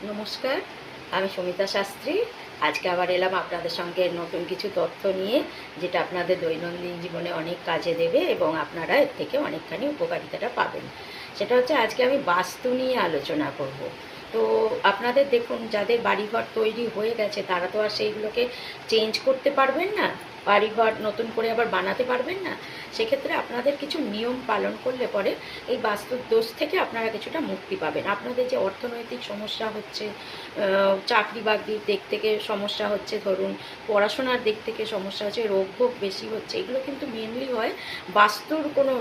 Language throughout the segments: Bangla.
নমস্কার, আমি সুমিতা শাস্ত্রী। আজকে আবার এলাম আপনাদের সঙ্গে নতুন কিছু তথ্য নিয়ে, যেটা আপনাদের দৈনন্দিন জীবনে অনেক কাজে দেবে এবং আপনারা এর থেকে অনেকখানি উপকারিতাটা পাবেন। সেটা হচ্ছে, আজকে আমি বাস্তু নিয়ে আলোচনা করব। তো আপনাদের দেখুন, যাদের বাড়িঘর তৈরি হয়ে গেছে তারা তো আর সেইগুলোকে চেঞ্জ করতে পারবেন না, বাড়িঘর নতুন করে আবার বানাতে পারবেন না। সেক্ষেত্রে আপনাদের কিছু নিয়ম পালন করলে পরে এই বাস্তুর দোষ থেকে আপনারা কিছুটা মুক্তি পাবেন। আপনাদের যে অর্থনৈতিক সমস্যা হচ্ছে, চাকরি বাকরির দিক থেকে সমস্যা হচ্ছে, ধরুন পড়াশোনার দিক থেকে সমস্যা হচ্ছে, রোগ ভোগ বেশি হচ্ছে, এগুলো কিন্তু মেনলি হয় বাস্তুর কোনো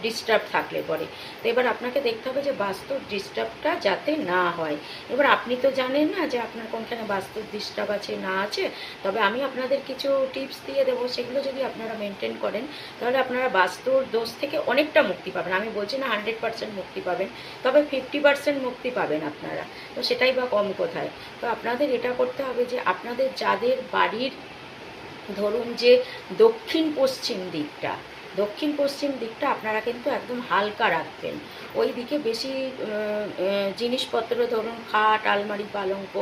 ডিস্টার্ব থাকলে পরে। তো এবার আপনাকে দেখতে হবে যে বাস্তুর ডিস্টার্বটা যাতে না হয়। এবার আপনি তো জানেন না যে আপনার কোনখানে বাস্তুর ডিস্টার্ব আছে না আছে, তবে আমি আপনাদের কিছু টিপস দিয়ে দেবো, সেগুলো যদি আপনারা মেনটেন করেন তাহলে আপনারা বাস্তুর দোষ থেকে অনেকটা মুক্তি পাবেন। আমি বলছি না 100% মুক্তি পাবেন, তবে 50% মুক্তি পাবেন আপনারা। তো সেটাই বা কম কোথায়। তো আপনাদের এটা করতে হবে যে আপনাদের যাদের বাড়ির ধরুন যে দক্ষিণ পশ্চিম দিকটা আপনারা কিন্তু একদম হালকা রাখবেন। ওই দিকে বেশি জিনিসপত্র, ধরুন খাট, আলমারি, পালঙ্ক,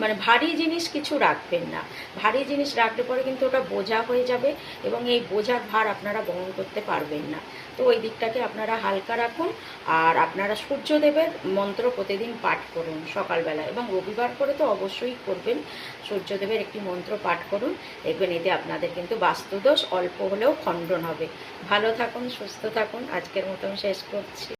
মানে ভারী জিনিস কিছু রাখবেন না। ভারী জিনিস রাখলে পরে কিন্তু ওটা বোঝা হয়ে যাবে এবং এই বোঝার ভার আপনারা বহন করতে পারবেন না। তো ওই দিকটাকে আপনারা হালকা রাখুন। আর আপনারা সূর্যদেবের মন্ত্র প্রতিদিন পাঠ করুন সকালবেলা, এবং রবিবার করে তো অবশ্যই করবেন। সূর্যদেবের একটি মন্ত্র পাঠ করুন, দেখবেন এতে আপনাদের কিন্তু বাস্তুদোষ অল্প হলেও খণ্ডন হবে। ভালো থাকুন, সুস্থ থাকুন। আজকের মতন শেষ করছি।